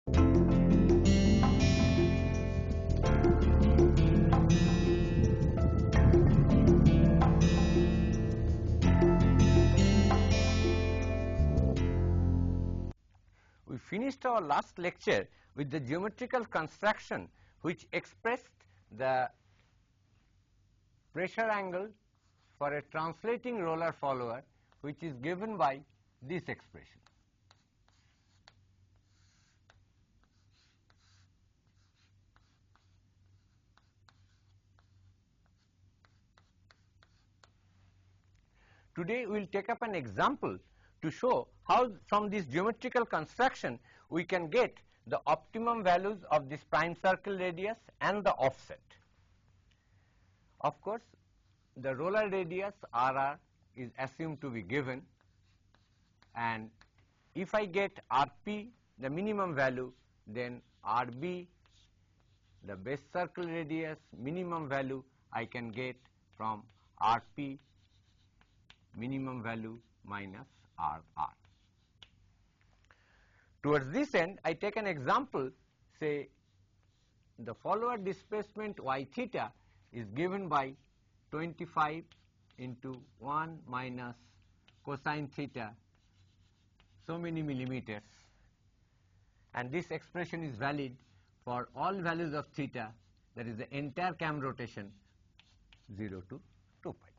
We finished our last lecture with the geometrical construction which expressed the pressure angle for a translating roller follower, which is given by this expression. Today we will take up an example to show how from this geometrical construction we can get the optimum values of this prime circle radius and the offset. Of course, the roller radius RR is assumed to be given, and if I get RP the minimum value, then RB the base circle radius minimum value I can get from RP minimum value minus RR. Towards this end, I take an example, say the follower displacement y theta is given by 25 into 1 minus cosine theta so many millimeters, and this expression is valid for all values of theta, that is the entire cam rotation 0 to 2 pi.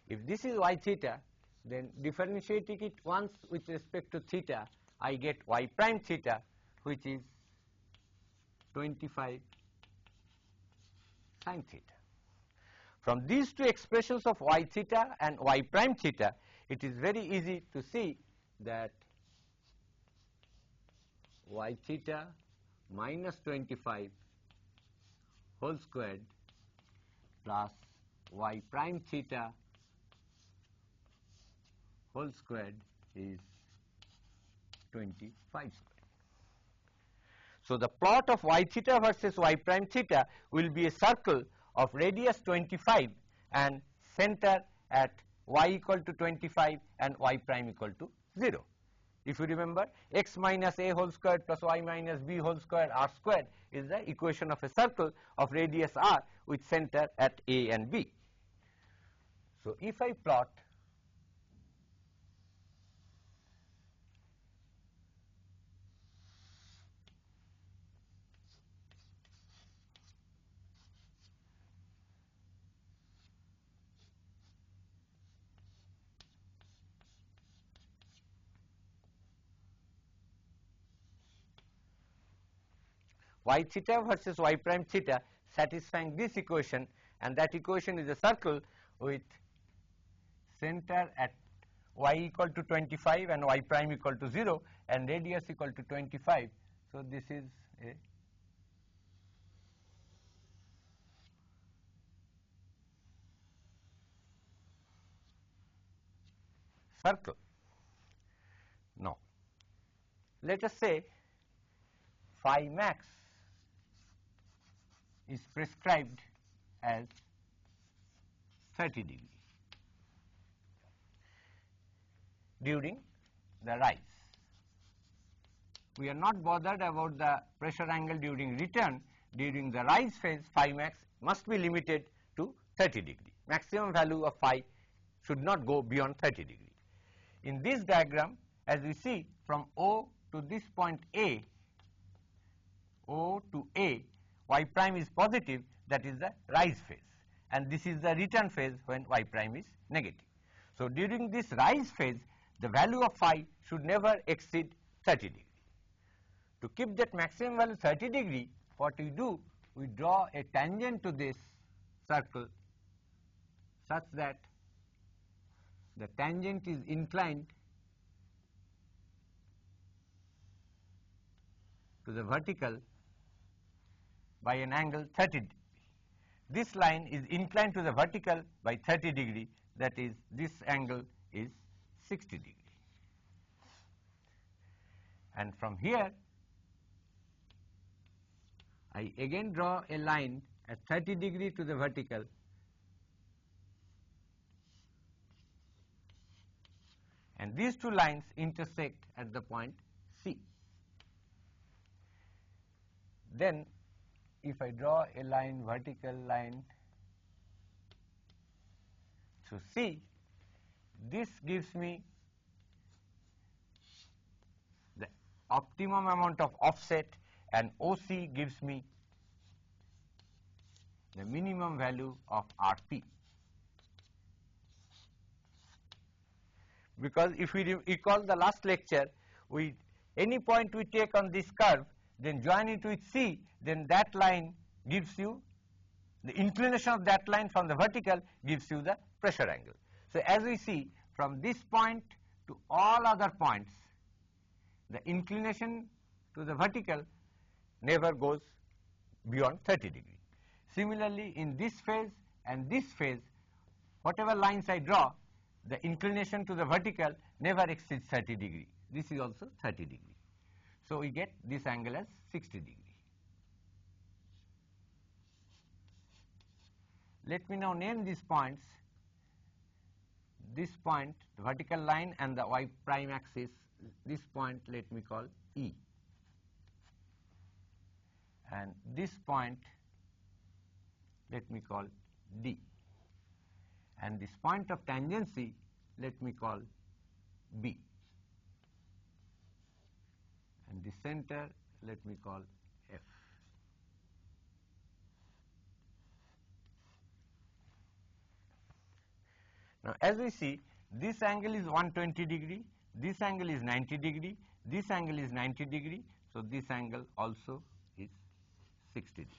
If this is y theta, then differentiating it once with respect to theta, I get y prime theta, which is 25 sin theta. From these two expressions of y theta and y prime theta, it is very easy to see that y theta minus 25 whole squared plus y prime theta whole squared is 25 squared. So the plot of y theta versus y prime theta will be a circle of radius 25 and center at y equal to 25 and y prime equal to 0. If you remember, x minus a whole squared plus y minus b whole squared r squared is the equation of a circle of radius r with center at a and b. So if I plot y theta versus y prime theta satisfying this equation, and that equation is a circle with center at y equal to 25 and y prime equal to 0 and radius equal to 25. So this is a circle. Now let us say phi max is prescribed as 30 degree during the rise. We are not bothered about the pressure angle during return. During the rise phase, phi max must be limited to 30 degree. Maximum value of phi should not go beyond 30 degree. In this diagram, as we see from O to this point A, O to A, y prime is positive, that is the rise phase, and this is the return phase when y prime is negative. So during this rise phase, the value of phi should never exceed 30 degree. To keep that maximum value 30 degree, what we do, we draw a tangent to this circle such that the tangent is inclined to the vertical by an angle 30 degree. This line is inclined to the vertical by 30 degree, that is, this angle is 60 degree. And from here, I again draw a line at 30 degree to the vertical, and these two lines intersect at the point C. Then if I draw a line, vertical line through C, this gives me the optimum amount of offset, and OC gives me the minimum value of RP. Because if we recall the last lecture, any point we take on this curve, then join it with C, then that line gives you the inclination of that line from the vertical gives you the pressure angle. So as we see, from this point to all other points, the inclination to the vertical never goes beyond 30 degree. Similarly, in this phase and this phase, whatever lines I draw, the inclination to the vertical never exceeds 30 degree. This is also 30 degree. So we get this angle as 60 degree. Let me now name these points. This point, the vertical line and the y prime axis, this point let me call E. And this point let me call D. And this point of tangency let me call B. And the center let me call F. Now as we see, this angle is 120 degree, this angle is 90 degree, this angle is 90 degree, so this angle also is 60 degree.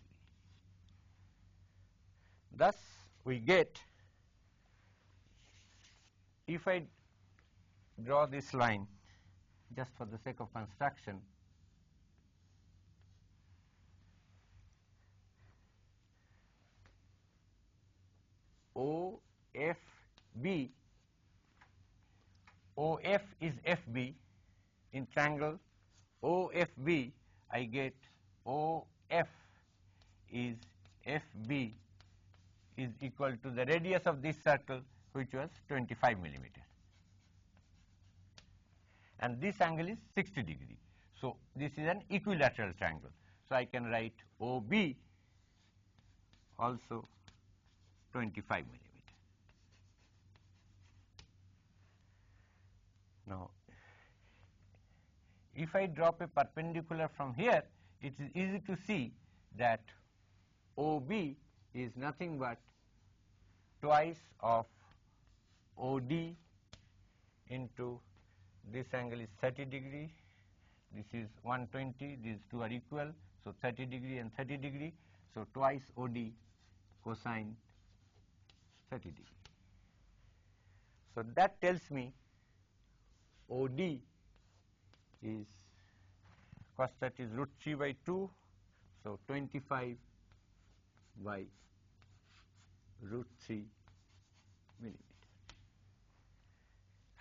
Thus we get, if I draw this line just for the sake of construction, OFB, OF is FB, in triangle OFB I get OF is FB is equal to the radius of this circle, which was 25 millimeter. And this angle is 60 degree. So this is an equilateral triangle. So I can write OB also 25 millimeter. Now, if I drop a perpendicular from here, it is easy to see that OB is nothing but twice of OD into this angle is 30 degree, this is 120, these two are equal, so 30 degree and 30 degree, so twice OD cosine 30 degree. So that tells me OD is cos 30 is root 3 by 2, so 25 by root 3 millimeter.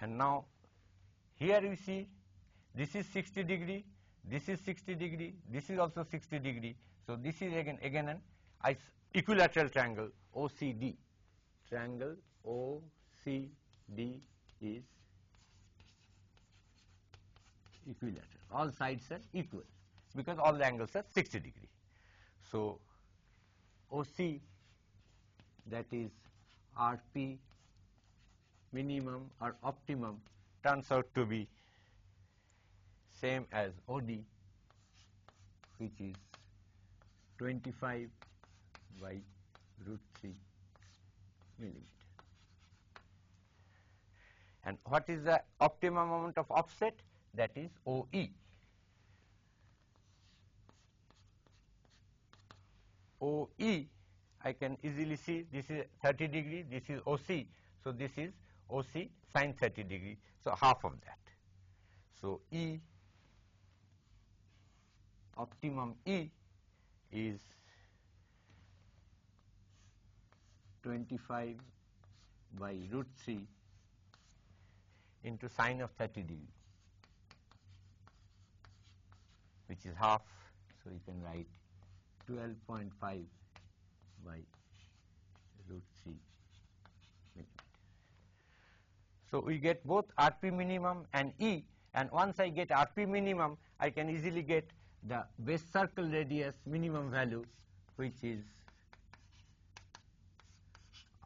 And now here you see this is 60 degree, this is 60 degree, this is also 60 degree. So this is again an equilateral triangle OCD. Triangle OCD is equilateral. All sides are equal because all the angles are 60 degree. So OC, that is RP minimum or optimum, turns out to be same as OD, which is 25 by root 3 millimeter. And what is the optimum amount of offset? That is OE. OE, I can easily see this is 30 degree, this is OC. So this is OC sin 30 degree, so half of that. So E, optimum E is 25 by root 3 into sine of 30 degree, which is half, so you can write 12.5 by root 3 millimeter. So we get both RP minimum and E, and once I get RP minimum, I can easily get the base circle radius minimum value, which is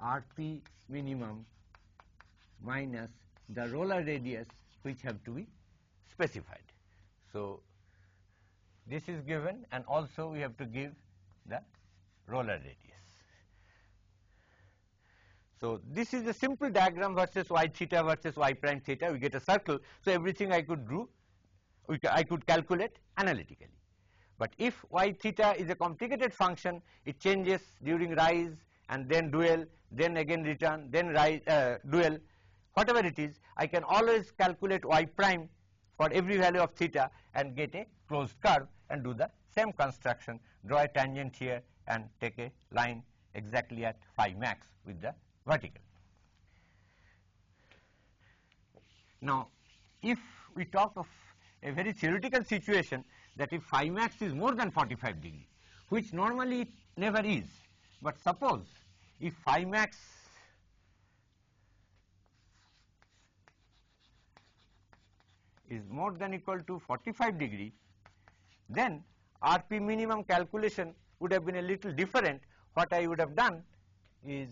Rp minimum minus the roller radius, which have to be specified. So, this is given, and also we have to give the roller radius. So, this is a simple diagram versus y theta versus y prime theta. We get a circle. So, everything I could do, I could calculate analytically. But if y theta is a complicated function, it changes during rise and then dual, then again return, then rise, dual, whatever it is, I can always calculate y prime for every value of theta and get a closed curve and do the same construction, draw a tangent here and take a line exactly at phi max with the vertical. Now, if we talk of a very theoretical situation, that if phi max is more than 45 degree, which normally it never is, but suppose if phi max is more than equal to 45 degree, then Rp minimum calculation would have been a little different. What I would have done is,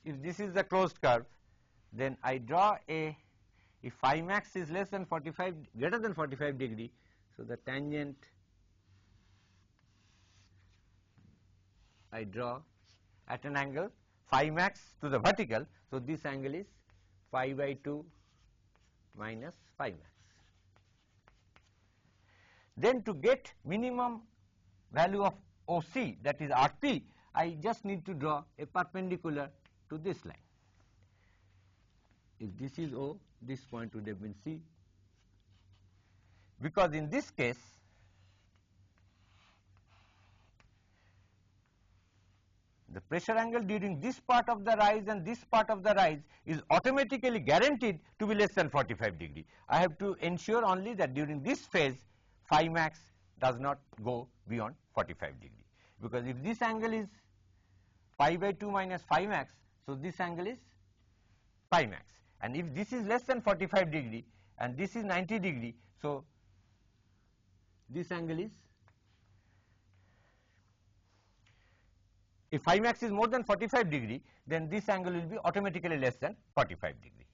if this is the closed curve, then I draw a, if phi max is less than 45, greater than 45 degree, so the tangent I draw at an angle phi max to the vertical. So, this angle is phi by 2 minus phi max. Then to get minimum value of OC, that is Rp, I just need to draw a perpendicular to this line. If this is O, this point would have been C, because in this case the pressure angle during this part of the rise and this part of the rise is automatically guaranteed to be less than 45 degree. I have to ensure only that during this phase phi max does not go beyond 45 degree, because if this angle is pi by 2 minus phi max, so this angle is phi max, and if this is less than 45 degree and this is 90 degree, so this angle is, if phi max is more than 45 degree, then this angle will be automatically less than 45 degree.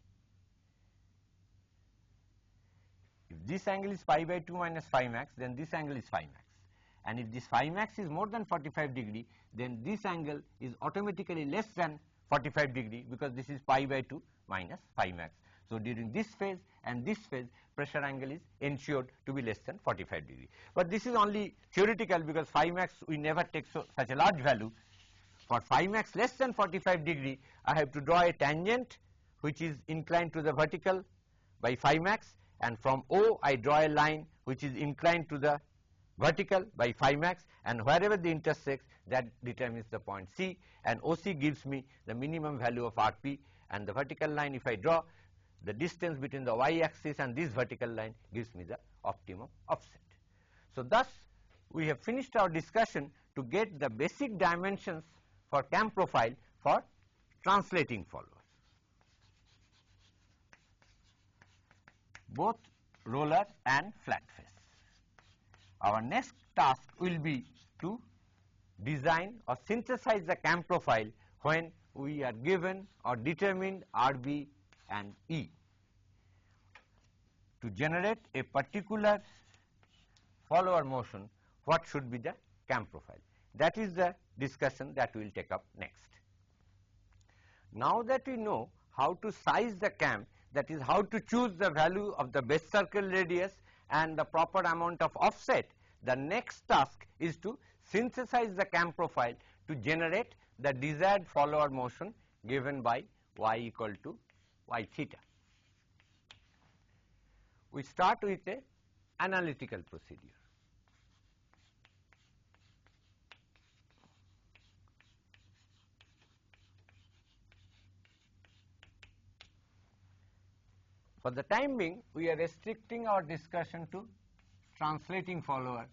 If this angle is pi by 2 minus phi max, then this angle is phi max, and if this phi max is more than 45 degree, then this angle is automatically less than 45 degree, because this is pi by 2 minus phi max. So, during this phase and this phase, pressure angle is ensured to be less than 45 degree. But this is only theoretical, because phi max we never take such a large value. For phi max less than 45 degree, I have to draw a tangent which is inclined to the vertical by phi max, and from O I draw a line which is inclined to the vertical by phi max, and wherever they intersect, that determines the point C, and OC gives me the minimum value of Rp, and the vertical line, if I draw, the distance between the y axis and this vertical line gives me the optimum offset. So, thus we have finished our discussion to get the basic dimensions for cam profile for translating followers, both roller and flat face. Our next task will be to design or synthesize the cam profile when we are given or determined Rb and E. To generate a particular follower motion, what should be the cam profile? That is the discussion that we will take up next. Now that we know how to size the cam, that is how to choose the value of the base circle radius and the proper amount of offset, the next task is to synthesize the cam profile to generate the desired follower motion given by y equal to y theta. We start with a analytical procedure. For the time being, we are restricting our discussion to translating follower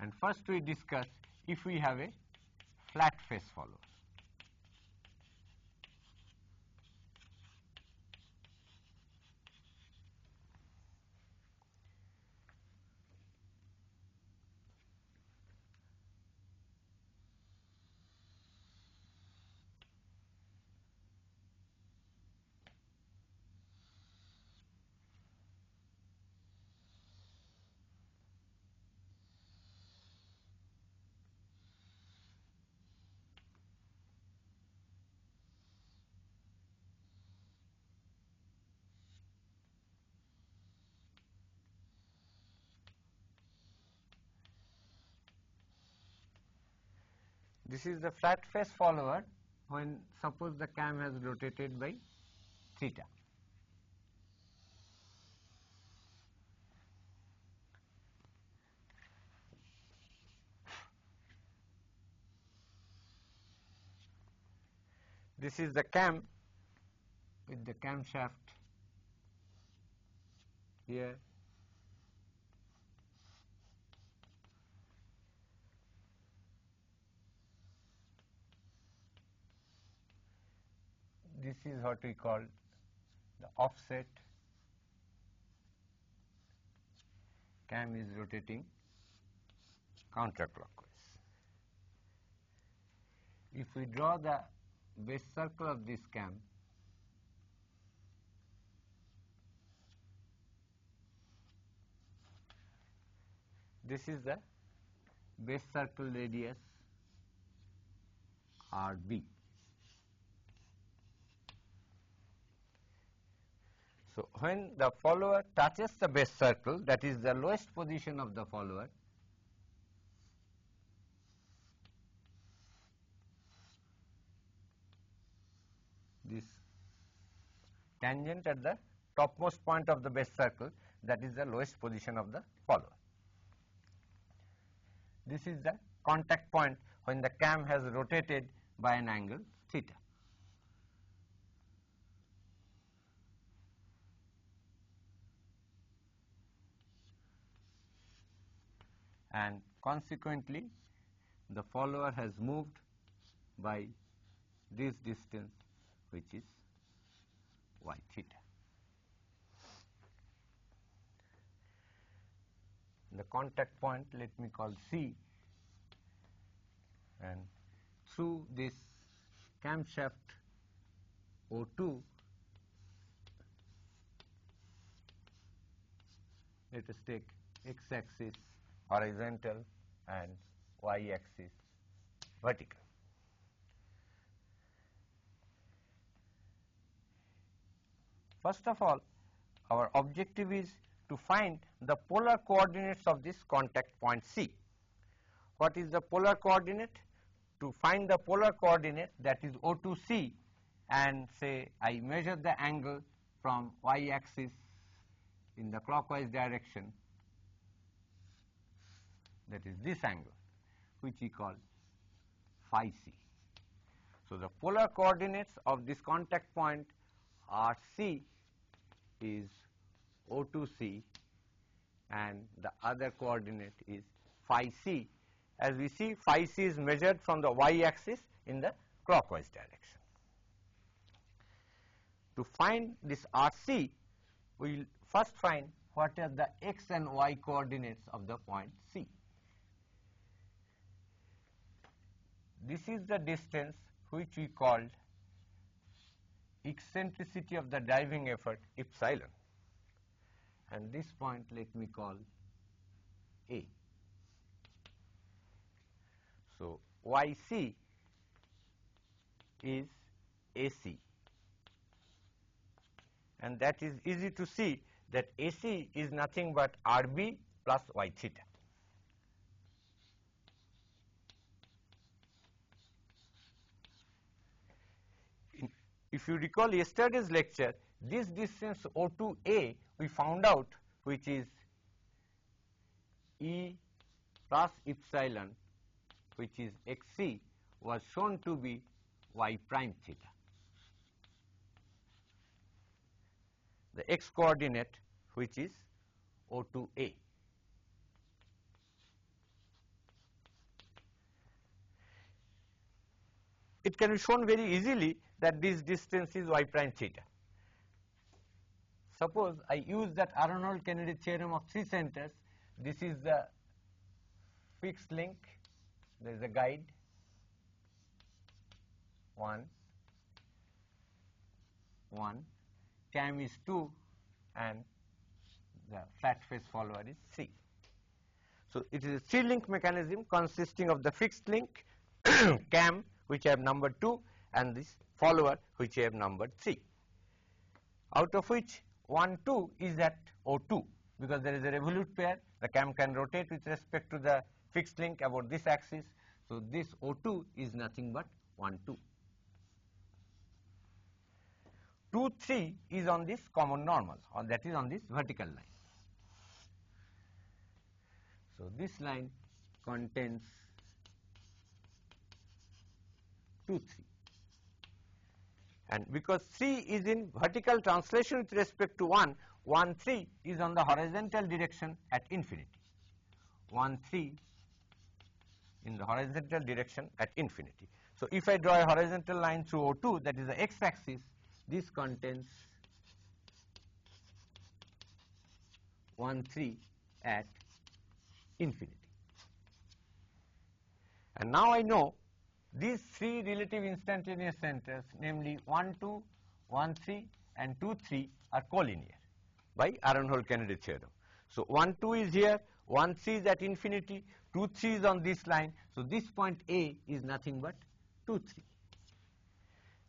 and first we discuss if we have a flat face follower. This is the flat face follower when suppose the cam has rotated by theta. This is the cam with the camshaft here. This is what we call the offset. Cam is rotating counterclockwise. If we draw the base circle of this cam, this is the base circle radius RB. So, when the follower touches the base circle, that is the lowest position of the follower, this tangent at the topmost point of the base circle, that is the lowest position of the follower. This is the contact point when the cam has rotated by an angle theta. And consequently, the follower has moved by this distance, which is y theta. The contact point, let me call C, and through this camshaft O2, let us take x-axis horizontal and y-axis vertical. First of all, our objective is to find the polar coordinates of this contact point C. What is the polar coordinate? To find the polar coordinate, that is O2C, and say I measure the angle from y-axis in the clockwise direction, that is this angle, which we call phi C. So, the polar coordinates of this contact point RC is O2C, and the other coordinate is phi C. As we see, phi C is measured from the y-axis in the clockwise direction. To find this RC, we will first find what are the x and y coordinates of the point C. This is the distance which we called eccentricity of the driving effort epsilon, and this point let me call A. So, YC is AC, and that is easy to see that AC is nothing but RB plus Y theta. If you recall yesterday's lecture, this distance O2A we found out, which is E plus epsilon, which is XC, was shown to be Y prime theta. The x coordinate, which is O2A. it can be shown very easily that this distance is y prime theta. Suppose I use that Arnold-Kennedy theorem of 3 centers. This is the fixed link, there is a guide 1, cam is 2, and the flat face follower is 3. So it is a 3-link mechanism consisting of the fixed link cam, which I have numbered 2, and this follower, which I have numbered 3, out of which 1, 2 is at O2, because there is a revolute pair. The cam can rotate with respect to the fixed link about this axis. So this O2 is nothing but 1, 2. 2, 3 is on this common normal, or that is on this vertical line. So this line contains 2, 3. And because 3 is in vertical translation with respect to 1, 1, 3 is on the horizontal direction at infinity. 1, 3 in the horizontal direction at infinity. So if I draw a horizontal line through O2, that is the x-axis, this contains 1, 3 at infinity. And now I know these 3 relative instantaneous centers, namely 1, 2, 1, 3 and 2, 3 are collinear by Arnold-Kennedy theorem. So 1, 2 is here, 1, 3 is at infinity, 2, 3 is on this line. So this point A is nothing but 2, 3.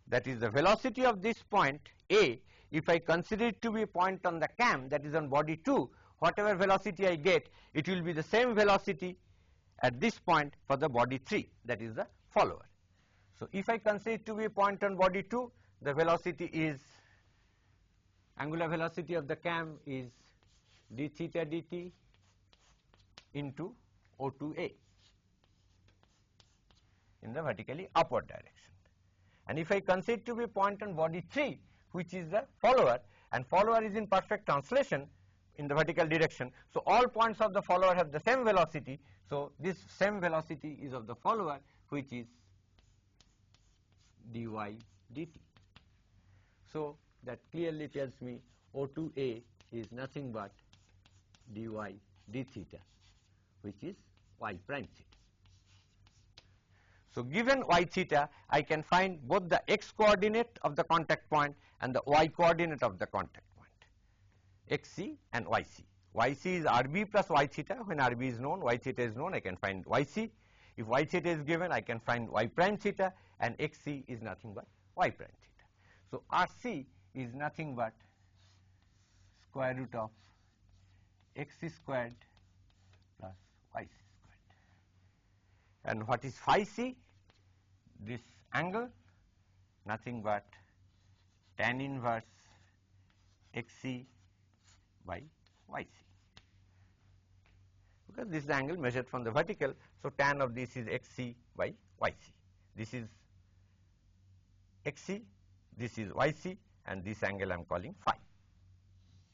That is the velocity of this point A. If I consider it to be a point on the cam, that is on body 2, whatever velocity I get, it will be the same velocity at this point for the body 3, that is the follower. So if I consider it to be a point on body 2, the velocity is, angular velocity of the cam is d theta dt into O2A in the vertically upward direction. And if I consider it to be a point on body 3, which is the follower, and follower is in perfect translation in the vertical direction, so all points of the follower have the same velocity. So this same velocity is of the follower, which is dy dt. So that clearly tells me O2A is nothing but dy d theta, which is y prime theta. So given y theta, I can find both the x coordinate of the contact point and the y coordinate of the contact point, xc and yc. Yc is rb plus y theta. When rb is known, y theta is known, I can find yc. If y theta is given, I can find y prime theta, and xc is nothing but y prime theta. So rc is nothing but square root of xc squared plus yc squared. And what is phi c? This angle, nothing but tan inverse xc by yc, because this is the angle measured from the vertical. So tan of this is xc by yc. This is xc, this is yc, and this angle I am calling phi.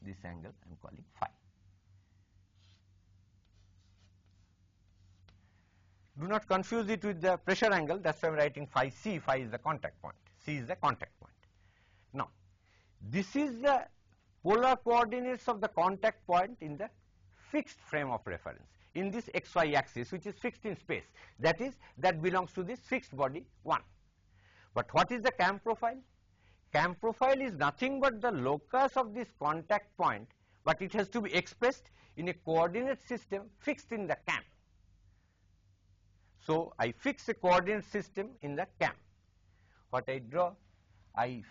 This angle I am calling phi. Do not confuse it with the pressure angle. That's why I am writing phi c. Phi is the contact point. C is the contact point. Now, this is the polar coordinates of the contact point in the fixed frame of reference in this xy axis, which is fixed in space. That is, that belongs to this fixed body 1. But what is the cam profile? Cam profile is nothing but the locus of this contact point, but it has to be expressed in a coordinate system fixed in the cam. So I fix a coordinate system in the cam. What I draw, I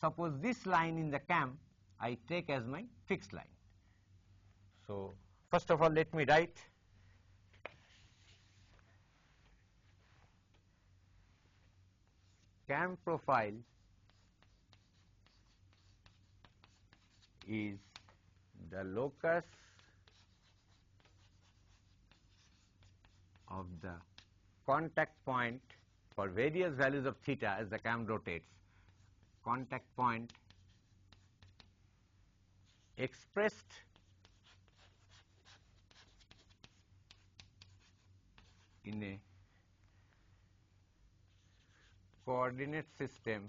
suppose this line in the cam I take as my fixed line. So first of all, let me write cam profile is the locus of the contact point for various values of theta as the cam rotates. Contact point expressed in a coordinate system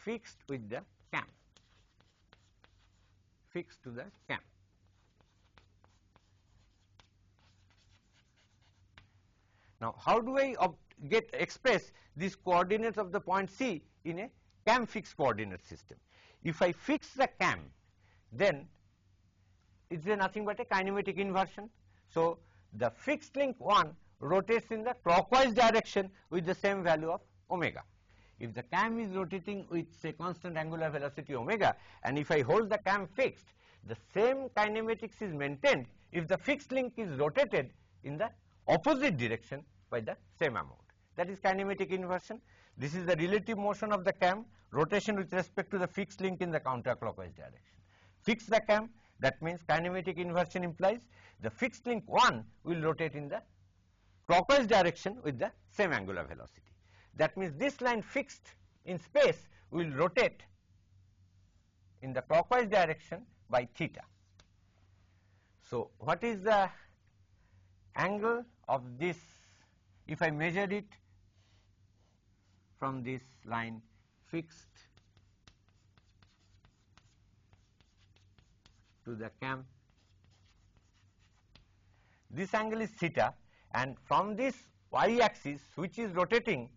fixed with the cam, fixed to the cam. Now, how do I express these coordinates of the point C in a cam fixed coordinate system? If I fix the cam, then it's nothing but a kinematic inversion. So, the fixed link 1 rotates in the clockwise direction with the same value of omega. If the cam is rotating with say constant angular velocity omega, and if I hold the cam fixed, the same kinematics is maintained if the fixed link is rotated in the opposite direction by the same amount. That is kinematic inversion. This is the relative motion of the cam, rotation with respect to the fixed link in the counterclockwise direction. Fix the cam, that means kinematic inversion implies the fixed link 1 will rotate in the clockwise direction with the same angular velocity. That means this line fixed in space will rotate in the clockwise direction by theta. So, what is the angle of this if I measure it from this line fixed to the cam? This angle is theta, and from this y axis which is rotating,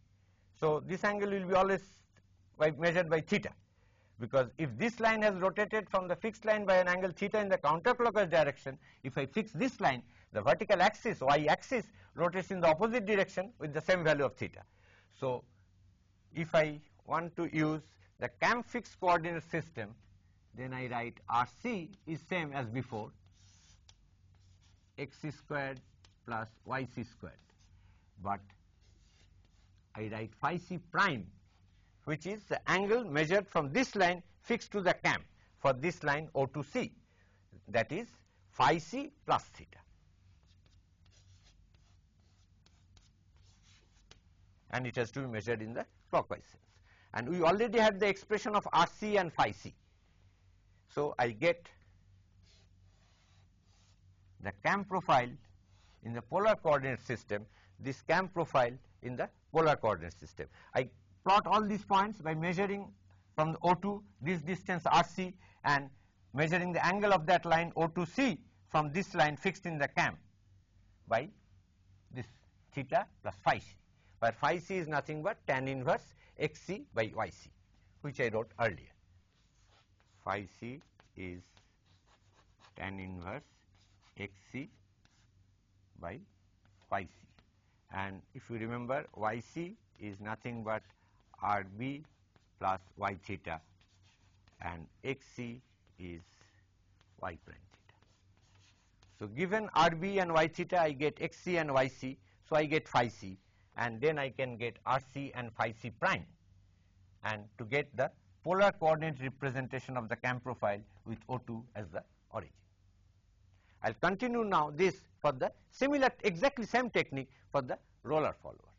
so this angle will be always measured by theta, because if this line has rotated from the fixed line by an angle theta in the counterclockwise direction, if I fix this line, the vertical axis y axis rotates in the opposite direction with the same value of theta. So, if I want to use the cam fixed coordinate system, then I write RC is same as before, x squared plus yc squared, but I write phi c prime, which is the angle measured from this line fixed to the cam for this line O to C, that is phi c plus theta, and it has to be measured in the clockwise sense. And we already had the expression of RC and phi c. So, I get the cam profile in the polar coordinate system, this cam profile in the polar coordinate system. I plot all these points by measuring from the O2 this distance RC and measuring the angle of that line O2C from this line fixed in the cam by this theta plus phi c, where phi c is nothing but tan inverse xc by yc, which I wrote earlier. Phi c is tan inverse xc by yc, and if you remember, yc is nothing but rb plus y theta, and xc is y prime theta. So, given rb and y theta, I get xc and yc, so I get phi c, and then I can get rc and phi c prime, and to get the polar coordinate representation of the cam profile with O2 as the origin. I will continue now this for the similar, exactly same technique for the roller follower.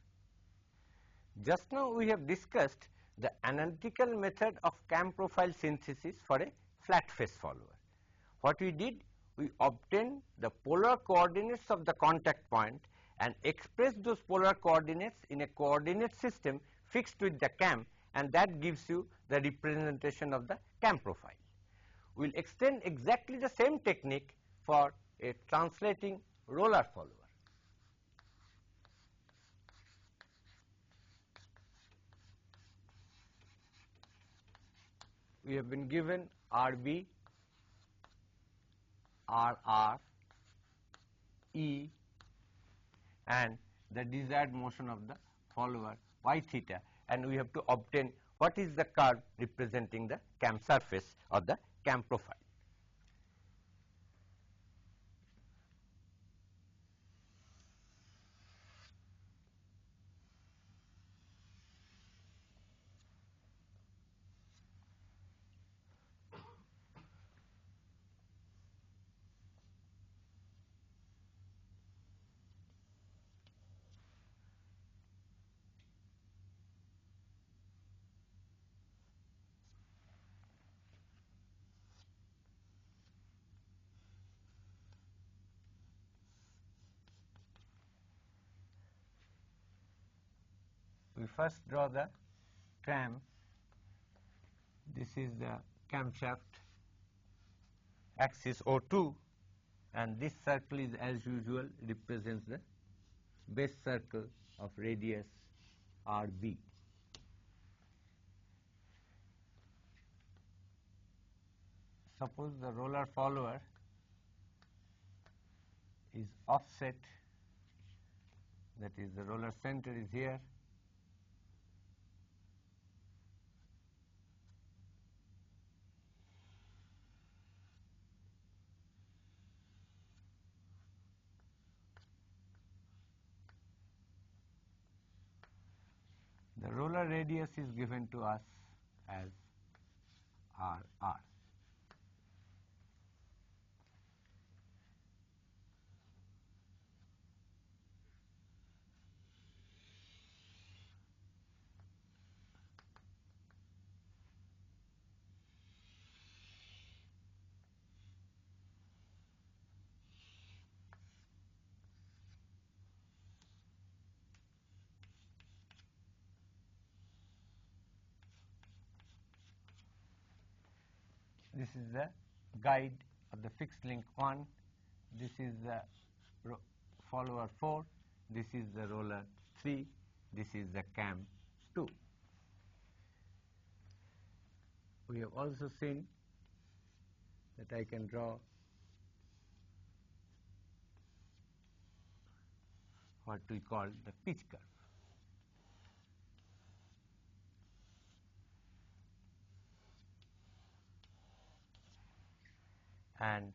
Just now we have discussed the analytical method of cam profile synthesis for a flat face follower. What we did, we obtained the polar coordinates of the contact point and expressed those polar coordinates in a coordinate system fixed with the cam, and that gives you the representation of the cam profile. We will extend exactly the same technique for a translating roller follower. We have been given RB, RR, E and the desired motion of the follower y theta, and we have to obtain what is the curve representing the cam surface or the cam profile. we first draw the cam. This is the camshaft axis O2, and this circle is as usual represents the base circle of radius RB. Suppose the roller follower is offset, that is the roller center is here, the roller radius is given to us as RR. This is the guide of the fixed link 1, this is the follower 4, this is the roller 3, this is the cam 2. We have also seen that I can draw what we call the pitch curve. And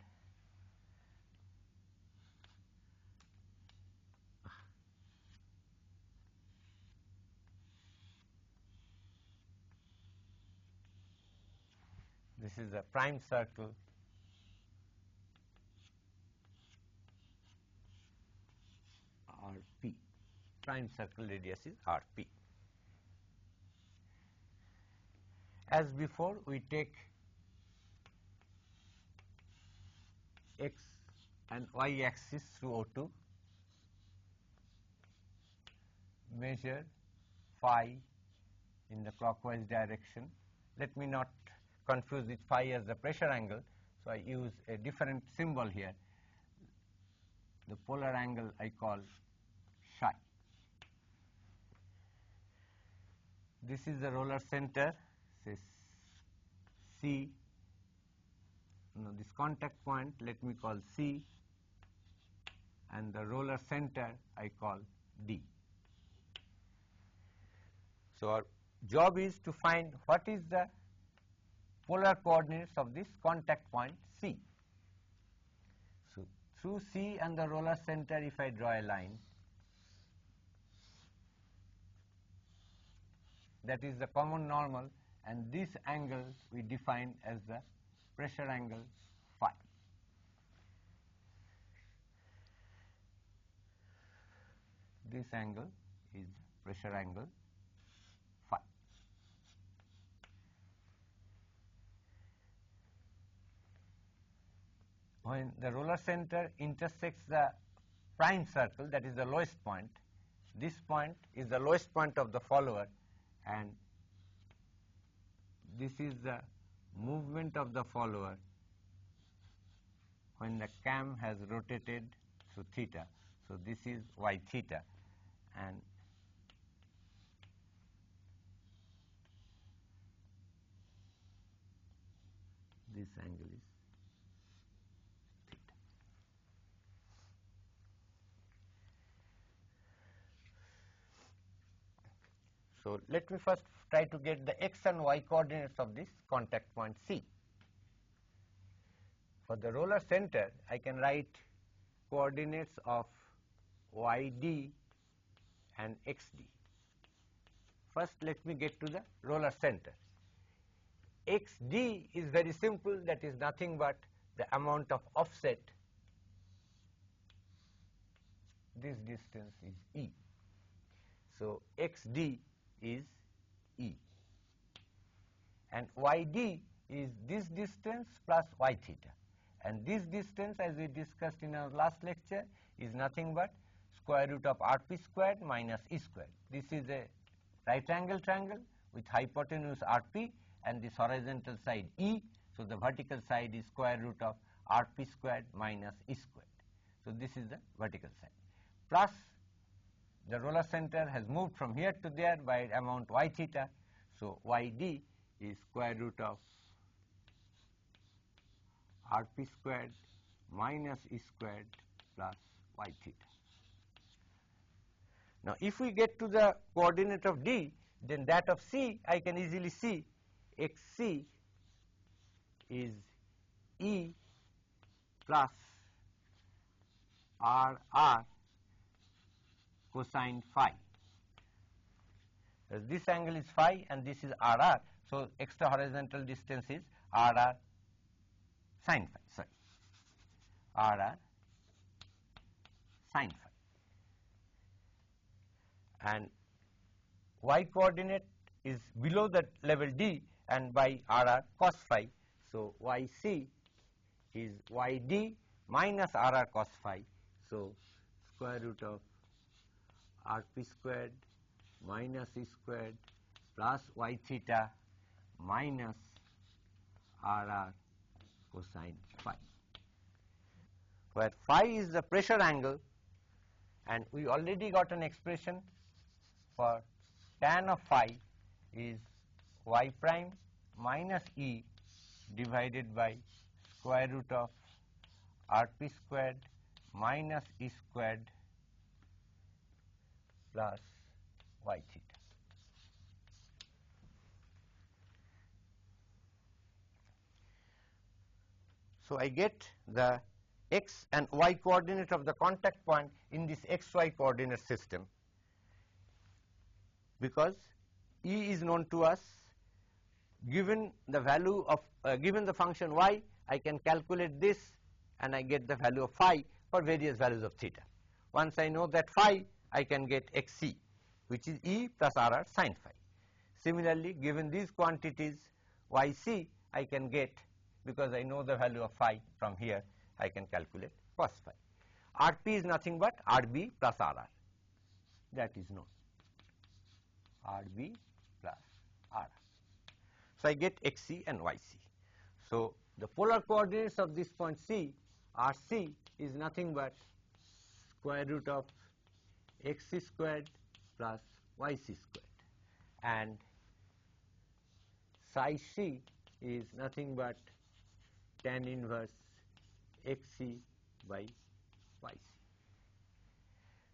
this is a prime circle RP. Prime circle radius is RP. As before, we take x and y axis through O2, measure phi in the clockwise direction. Let me not confuse with phi as the pressure angle, so I use a different symbol here. The polar angle I call psi. This is the roller center, say C. Now this contact point let me call C, and the roller center I call D. So our job is to find what is the polar coordinates of this contact point C. So through C and the roller center, if I draw a line, that is the common normal, and this angle we define as the pressure angle phi. This angle is pressure angle phi. When the roller center intersects the prime circle, that is the lowest point, this point is the lowest point of the follower, and this is the movement of the follower when the cam has rotated through theta. So this is y theta, and this angle is theta. So let me first try to get the x and y coordinates of this contact point C. For the roller center, I can write coordinates of yd and xd. First, let me get to the roller center. xd is very simple, that is nothing but the amount of offset. This distance is E. So xd is E. And yd is this distance plus y theta. And this distance, as we discussed in our last lecture, is nothing but square root of rp squared minus E squared. This is a right angle triangle with hypotenuse RP and this horizontal side E. So, the vertical side is square root of RP squared minus E squared. So, this is the vertical side, plus the roller center has moved from here to there by amount y theta. So, yd is square root of RP squared minus E squared plus y theta. Now, if we get to the coordinate of D, then that of C I can easily see xc is E plus RR cosine phi. This angle is phi and this is RR. So, extra horizontal distance is RR sin phi, RR sin phi. And y coordinate is below that level D and by RR cos phi. So, yc is yd minus RR cos phi. So, square root of RP squared minus E squared plus y theta minus RR cosine phi, where phi is the pressure angle, and we already got an expression for tan of phi is y prime minus E divided by square root of RP squared minus E squared plus y theta. So, I get the x and y coordinate of the contact point in this xy coordinate system, because E is known to us. Given the value of given the function y, I can calculate this and I get the value of phi for various values of theta. Once I know that phi, I can get xc, which is E plus RR sin phi. Similarly, given these quantities yc, I can get, because I know the value of phi from here, I can calculate cos phi. Rp is nothing but Rb plus Rr, that is known, Rb plus Rr. So, I get xc and yc. So, the polar coordinates of this point C, Rc, is nothing but square root of xc squared plus yc squared, and psi c is nothing but tan inverse xc by yc.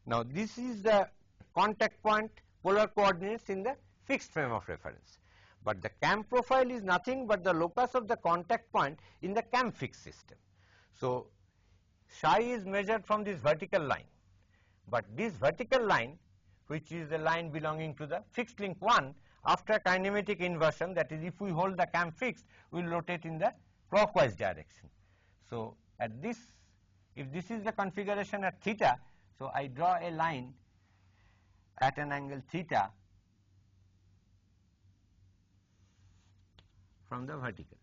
Now, this is the contact point polar coordinates in the fixed frame of reference, but the cam profile is nothing but the locus of the contact point in the cam fixed system. So, psi is measured from this vertical line, but this vertical line, which is the line belonging to the fixed link 1, after kinematic inversion, that is, if we hold the cam fixed, we will rotate in the clockwise direction. So, at this, if this is the configuration at theta, so I draw a line at an angle theta from the vertical.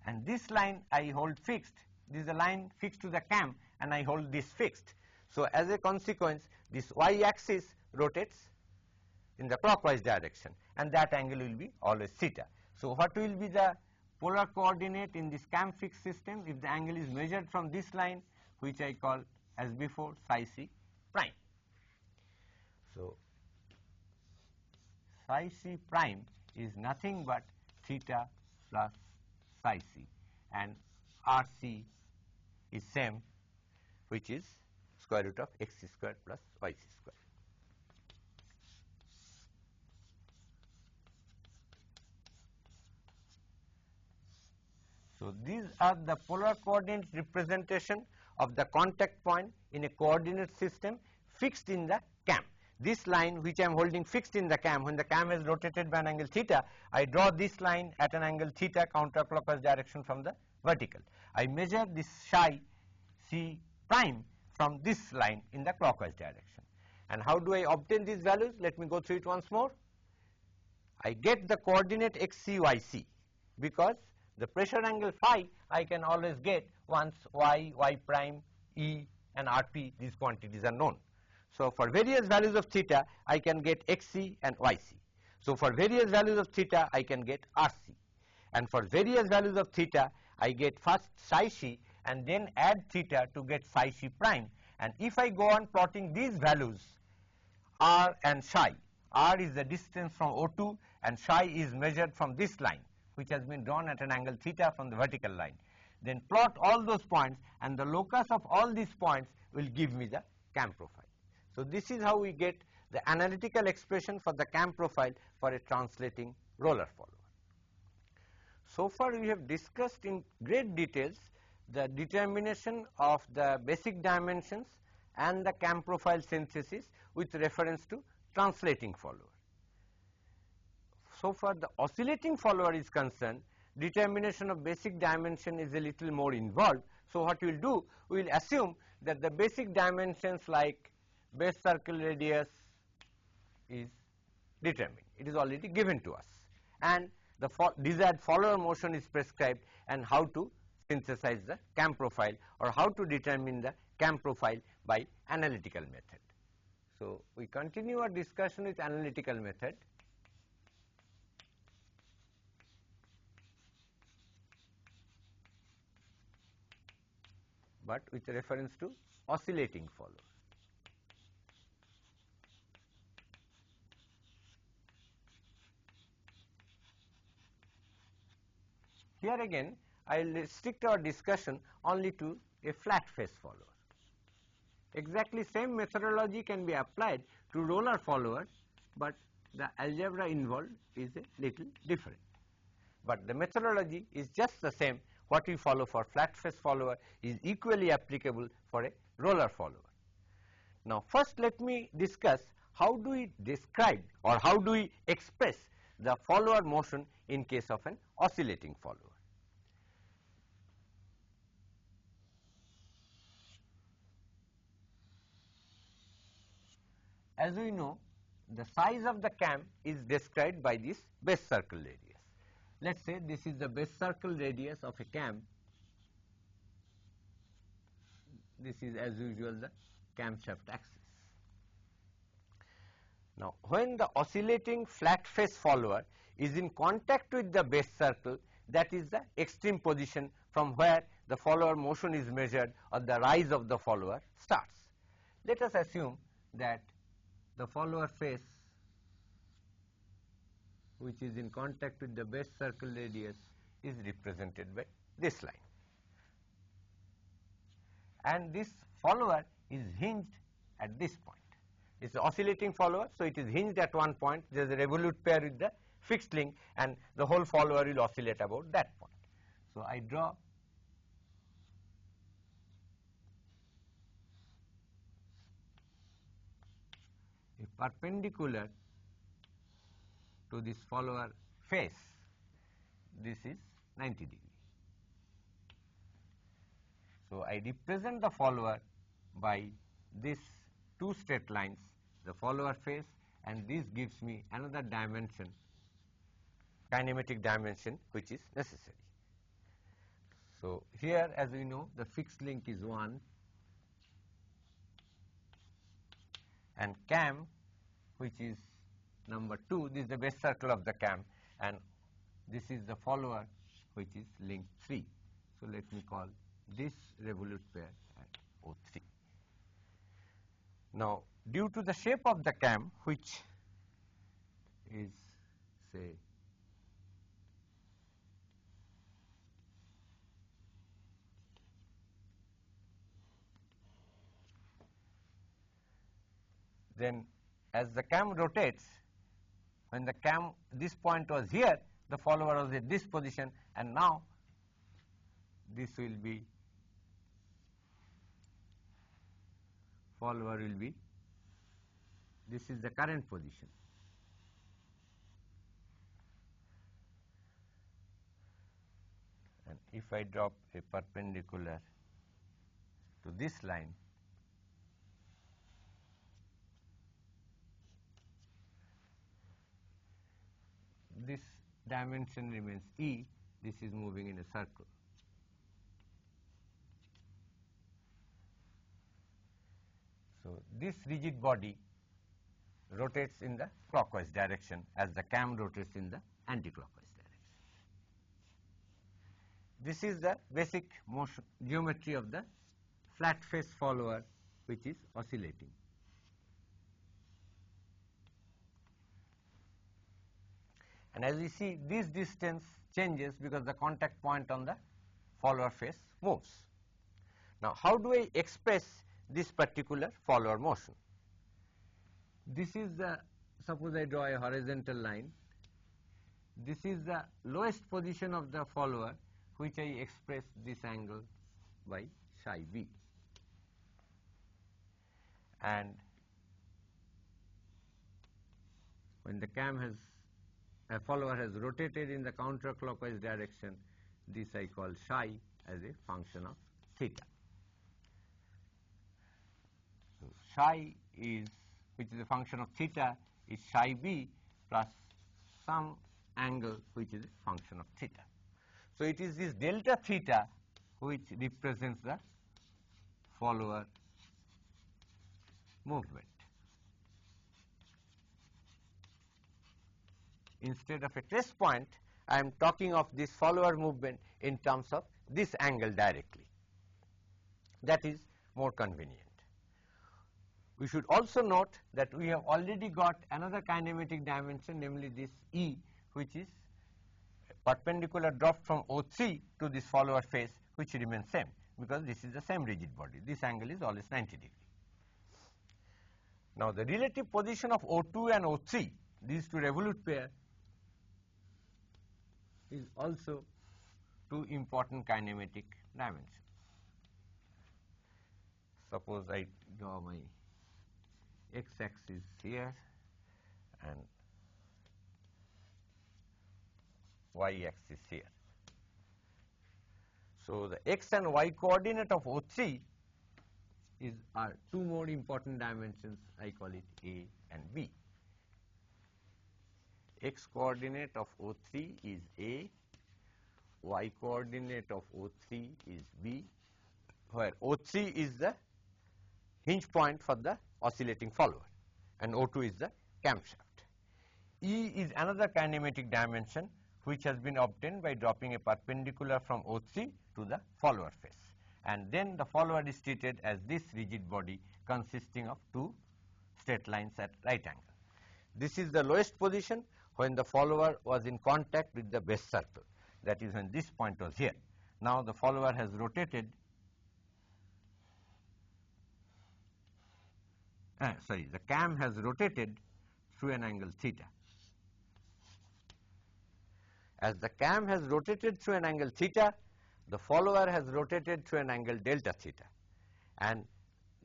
And this line I hold fixed, this is a line fixed to the cam and I hold this fixed. So, as a consequence, this y axis rotates in the clockwise direction and that angle will be always theta. So, what will be the polar coordinate in this cam fixed system if the angle is measured from this line, which I call as before psi c prime. So, psi c prime is nothing but theta plus psi c, and R c is same, which is square root of x c squared plus y c squared. So, these are the polar coordinate representation of the contact point in a coordinate system fixed in the cam. This line which I am holding fixed in the cam, when the cam is rotated by an angle theta, I draw this line at an angle theta counterclockwise direction from the vertical. I measure this psi c prime from this line in the clockwise direction. And how do I obtain these values? Let me go through it once more. I get the coordinate xc yc, because the pressure angle phi I can always get once y prime E and Rp, these quantities are known. So for various values of theta, I can get Xc and Yc. So for various values of theta, I can get Rc. And for various values of theta, I get first psi c and then add theta to get psi c prime. And if I go on plotting these values, R and psi, R is the distance from O2 and psi is measured from this line, which has been drawn at an angle theta from the vertical line. Then plot all those points, and the locus of all these points will give me the cam profile. So this is how we get the analytical expression for the cam profile for a translating roller follower. So far we have discussed in great details the determination of the basic dimensions and the cam profile synthesis with reference to translating follower. So far the oscillating follower is concerned, determination of basic dimension is a little more involved. So what we will do, we will assume that the basic dimensions like base circle radius is determined. It is already given to us, and the desired follower motion is prescribed, and how to synthesize the cam profile or how to determine the cam profile by analytical method. So we continue our discussion with analytical method. But with reference to oscillating follower. Here again, I will restrict our discussion only to a flat face follower. Exactly same methodology can be applied to roller follower, but the algebra involved is a little different. But the methodology is just the same. What we follow for flat face follower is equally applicable for a roller follower. Now first let me discuss how do we describe or how do we express the follower motion in case of an oscillating follower. As we know, the size of the cam is described by this base circle radius. Let us say this is the base circle radius of a cam. This is as usual the camshaft axis. Now when the oscillating flat face follower is in contact with the base circle, that is the extreme position from where the follower motion is measured or the rise of the follower starts. Let us assume that the follower face, which is in contact with the base circle radius, is represented by this line, and this follower is hinged at this point. It is an oscillating follower, so it is hinged at one point. There is a revolute pair with the fixed link, and the whole follower will oscillate about that point. So I draw a perpendicular to this follower face. This is 90 degree. So I represent the follower by these two straight lines, the follower face, and this gives me another dimension, kinematic dimension, which is necessary. So here, as we know, the fixed link is 1, and cam, which is number 2, this is the base circle of the cam, and this is the follower, which is link 3. So let me call this revolute pair at O3. Now due to the shape of the cam, which is say then as the cam rotates, when the cam, this point was here, the follower was at this position, and now this will be, follower will be, this is the current position. And if I drop a perpendicular to this line, this dimension remains E, this is moving in a circle. this rigid body rotates in the clockwise direction as the cam rotates in the anti-clockwise direction. This is the basic motion geometry of the flat face follower which is oscillating. And as we see, this distance changes because the contact point on the follower face moves. Now, how do I express this particular follower motion? This is the, suppose I draw a horizontal line. This is the lowest position of the follower, which I express this angle by psi b. And when the a follower has rotated in the counterclockwise direction, this I call psi as a function of theta. So psi is, which is a function of theta, is psi b plus some angle which is a function of theta. So it is this delta theta which represents the follower movement. Instead of a trace point, I am talking of this follower movement in terms of this angle directly. That is more convenient. We should also note that we have already got another kinematic dimension, namely this E, which is perpendicular drop from O3 to this follower face, which remains same because this is the same rigid body. This angle is always 90 degree. Now, the relative position of O2 and O3, these two revolute pair, is also two important kinematic dimensions. Suppose I draw my x-axis here and y-axis here. So, the x and y coordinate of O3 are two more important dimensions. I call it A and B. X coordinate of O3 is A, y coordinate of O3 is B, where O3 is the hinge point for the oscillating follower and O2 is the camshaft. E is another kinematic dimension which has been obtained by dropping a perpendicular from O3 to the follower face, and then the follower is treated as this rigid body consisting of two straight lines at right angle. This is the lowest position when the follower was in contact with the base circle, that is when this point was here. Now, the follower has rotated, the cam has rotated through an angle theta. As the cam has rotated through an angle theta, the follower has rotated through an angle delta theta, and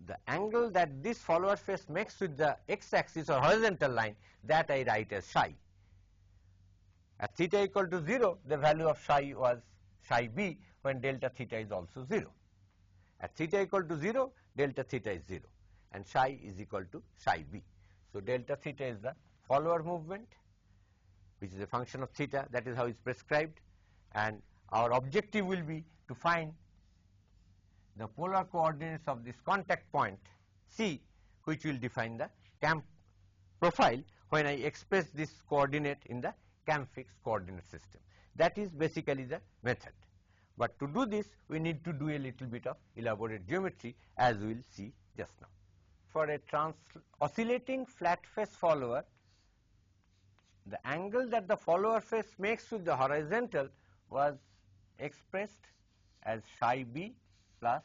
the angle that this follower face makes with the x-axis or horizontal line, that I write as psi. At theta equal to 0, the value of psi was psi b when delta theta is also 0. At theta equal to 0, delta theta is 0 and psi is equal to psi b. So, delta theta is the follower movement, which is a function of theta. That is how it is prescribed, and our objective will be to find the polar coordinates of this contact point C, which will define the cam profile when I express this coordinate in the cam fixed coordinate system. That is basically the method. But to do this, we need to do a little bit of elaborate geometry, as we will see just now. For a oscillating flat face follower, the angle that the follower face makes with the horizontal was expressed as psi b plus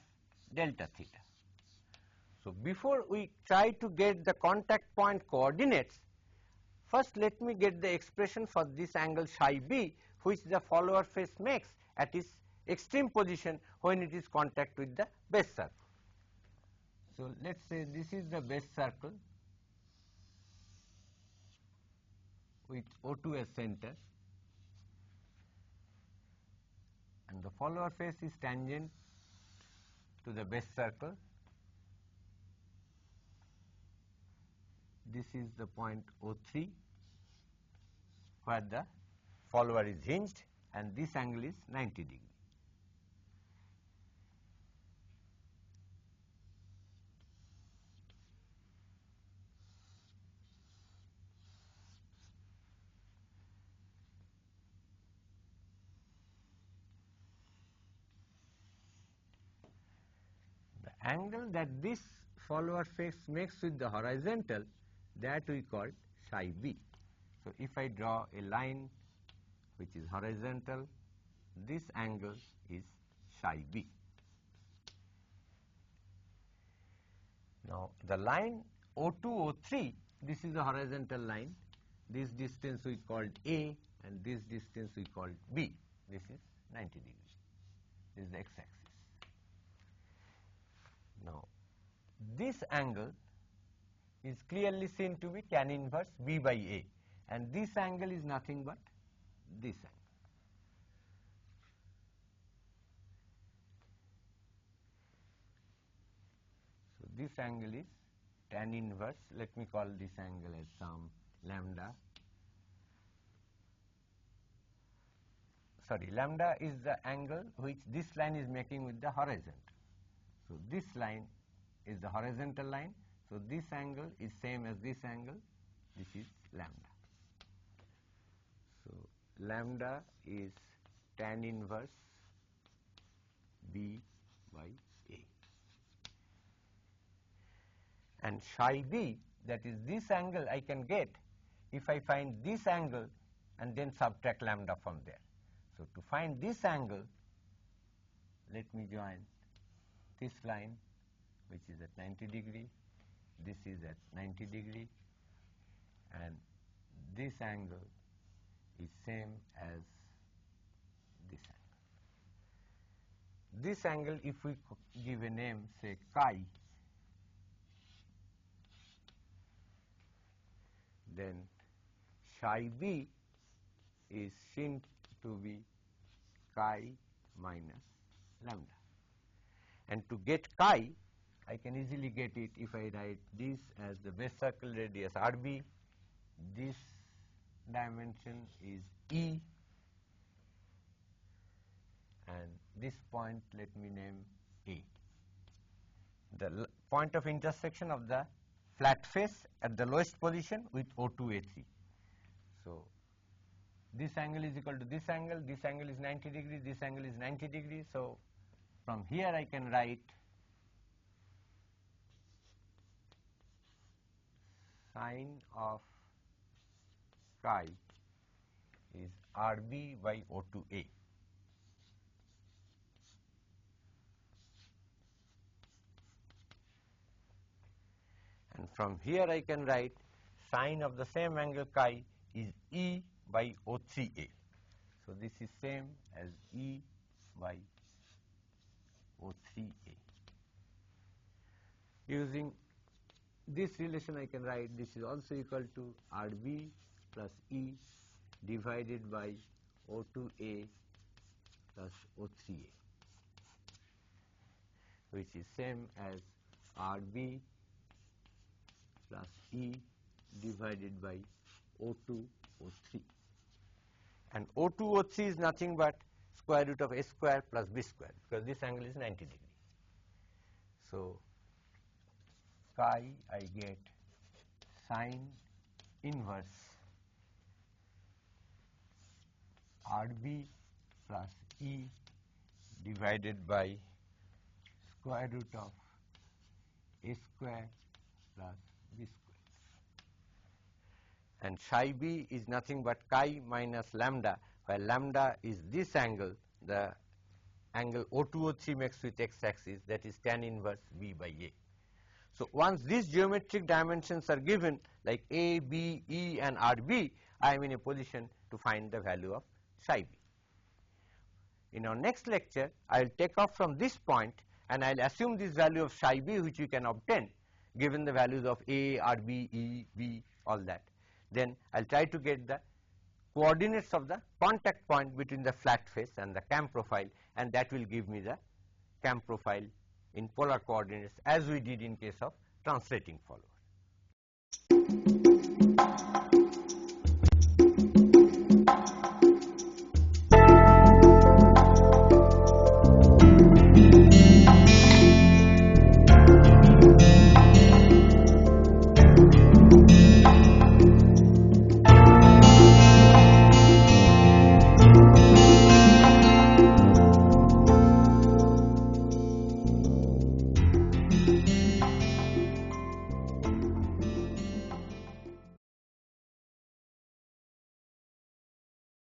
delta theta. So, before we try to get the contact point coordinates, first let me get the expression for this angle psi b, which the follower face makes at its extreme position when it is contact with the base circle. So, let us say this is the base circle with O2 as center, and the follower face is tangent to the base circle. This is the point O3 where the follower is hinged, and this angle is 90 degree. angle that this follower face makes with the horizontal, that we call psi b. So, if I draw a line which is horizontal, this angle is psi b. Now, the line O2, O3, this is the horizontal line. This distance we called A and this distance we called B. This is 90 degrees. This is the x-axis. Now, this angle is clearly seen to be tan inverse B by A, and this angle is nothing but this angle. So, this angle is tan inverse. Let me call this angle as some lambda. Sorry, lambda is the angle which this line is making with the horizontal. So, this line is the horizontal line. So, this angle is same as this angle. This is lambda. So, lambda is tan inverse B by A. And psi b, that is this angle, I can get if I find this angle and then subtract lambda from there. So, to find this angle, let me join this line which is at 90 degree, this is at 90 degree, and this angle is same as this angle. This angle, if we give a name, say chi, then psi b is seen to be chi minus lambda. And to get chi, I can easily get it if I write this as the base circle radius RB, this dimension is E, and this point let me name A. The point of intersection of the flat face at the lowest position with O2, A3. So, this angle is equal to this angle is 90 degrees, this angle is 90 degrees. So, from here I can write sine of chi is RB by O2A. And from here I can write sine of the same angle chi is E by O3A. So, this is same as E by O3A. Using this relation I can write this is also equal to RB plus E divided by O2A plus O3A, which is same as RB plus E divided by O2, O3. And O2, O3 is nothing but square root of A square plus B square, because this angle is 90 degree. So, chi I get sine inverse RB plus E divided by square root of A square plus B square. And psi b is nothing but chi minus lambda, where lambda is this angle, the angle O2, O3 makes with x-axis, that is tan inverse B by A. So, once these geometric dimensions are given like A, B, E and RB, I am in a position to find the value of psi b. In our next lecture, I will take off from this point and I will assume this value of psi b which we can obtain given the values of A, RB, E, B, all that. Then I will try to get the coordinates of the contact point between the flat face and the cam profile, and that will give me the cam profile in polar coordinates as we did in case of translating follow.